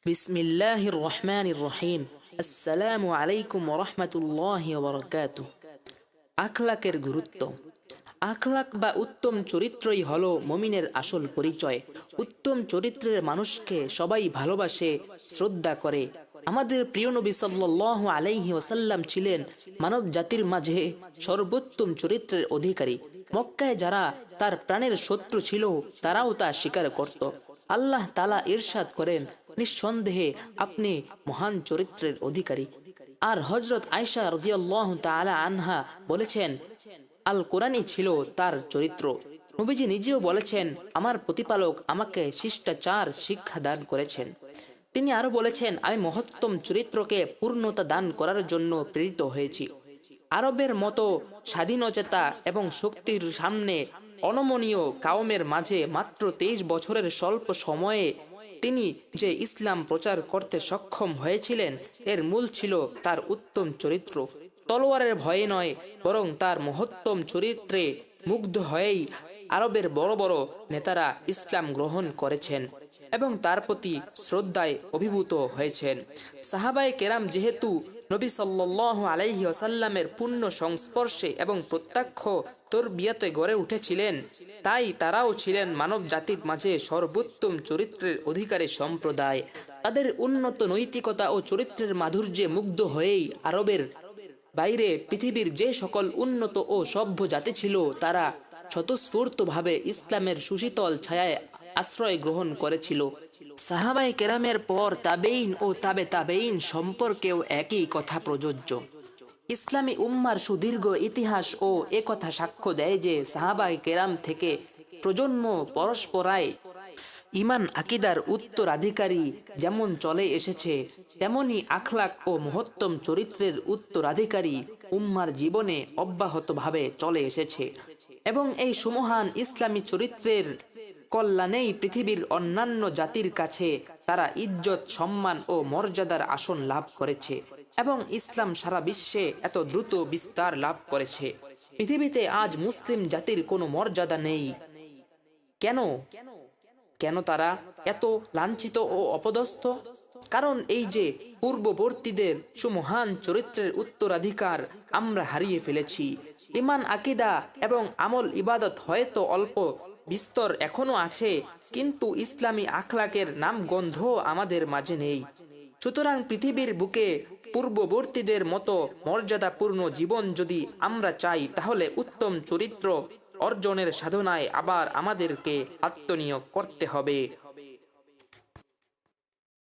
বিসমিল্লাহির রহমানির রহিম। আসসালামু আলাইকুম ওয়া রাহমাতুল্লাহি ওয়া বারাকাতুহু। আখলাকের গুরুত্ব। আখলাক বা উত্তম চরিত্রই হলো মুমিনের আসল পরিচয়। উত্তম চরিত্রের মানুষকে সবাই ভালোবাসে, শ্রদ্ধা করে। আমাদের প্রিয় নবী সাল্লাল্লাহু আলাইহি ওয়াসাল্লাম ছিলেন মানব জাতির মাঝে সর্বোত্তম চরিত্রের অধিকারী। মক্কায় যারা তার প্রাণের শত্রু ছিল তারাও তা স্বীকার করত। আল্লাহ তাআলা ইরশাদ করেন, নিঃসন্দেহে আপনি মহান চরিত্রের অধিকারী। আর হযরত আয়েশা রাদিয়াল্লাহু তাআলা আনহা বলেছেন, আল কোরআনই ছিল তার চরিত্র। নবীজি নিজেও বলেছেন, আমার প্রতিপালক আমাকে শিষ্টাচার শিক্ষা দান করেছেন। তিনি আরো বলেছেন, আমি মহত্তম চরিত্রকে পূর্ণতা দান করার জন্য প্রেরিত হয়েছি। আরবের মতো স্বাধীনচেতা এবং শক্তির সামনে অনমনীয় কাওমের মাঝে মাত্র 23 বছরের স্বল্প সময়ে তিনি যে ইসলাম প্রচার করতে সক্ষম হয়েছিলেন, এর মূল ছিল তার উত্তম চরিত্র। তলোয়ারের ভয়ে নয়, বরং তার মহত্তম চরিত্রে মুগ্ধ হয়েই আরবের বড় বড় নেতারা ইসলাম গ্রহণ করেছেন এবং তার প্রতি শ্রদ্ধায় অভিভূত হয়েছেন। সাহাবায়ে কেরাম যেহেতু নবী সাল্লাল্লাহু আলাইহি ওয়াসাল্লামের পূর্ণ সংস্পর্শে এবং প্রত্যক্ষ তরবিয়াতে গড়ে উঠেছিলেন, তাই তারাও ছিলেন মানব জাতির মাঝে সর্বোত্তম চরিত্রের অধিকারী সম্প্রদায়। তাদের উন্নত নৈতিকতা ও চরিত্রের মাধুর্যে মুগ্ধ হয়েই আরবের বাইরে পৃথিবীর যে সকল উন্নত ও সভ্য জাতি ছিল তারা স্বতঃস্ফূর্তভাবে ইসলামের সুশীতল ছায়ায় আশ্রয় গ্রহণ করেছিল। সাহাবায়ে কেরামের পর তাবেঈন ও তাবে তাবেঈন সম্পর্কেও একই কথা প্রযোজ্য। ইসলামী উম্মার সুদীর্ঘ ইতিহাস ও একথা সাক্ষ্য দেয় যে সাহাবায়ে কেরাম থেকে প্রজন্ম পরস্পরায় ইমান আকিদার উত্তরাধিকারী যেমন চলে এসেছে, তেমনি আখলাক ও মহত্তম চরিত্রের উত্তরাধিকারী উম্মার জীবনে অব্যাহতভাবে চলে এসেছে এবং এই সুমহান ইসলামী চরিত্রের কল্যাণেই পৃথিবীর অন্যান্য জাতির কাছে তারা ইজ্জত, সম্মান ও মর্যাদার আসন লাভ করেছে এবং ইসলাম সারা বিশ্বে এত দ্রুত বিস্তার লাভ করেছে। পৃথিবীতে আজ মুসলিম জাতির কোনো মর্যাদা নেই। কেন কেন তারা এত লাঞ্ছিত ও অপদস্থ? কারণ এই যে পূর্ববর্তীদের সুমহান চরিত্রের উত্তরাধিকার আমরা হারিয়ে ফেলেছি। ইমান, আকিদা এবং আমল ইবাদত হয়তো অল্প বিস্তর এখনো আছে, কিন্তু ইসলামী আখলাকের নামগন্ধ আমাদের মাঝে নেই। সুতরাং পৃথিবীর বুকে পূর্ববর্তীদের মতো মর্যাদাপূর্ণ জীবন যদি আমরা চাই, তাহলে উত্তম চরিত্র অর্জনের সাধনায় আবার আমাদেরকে আত্মনিয়োগ করতে হবে।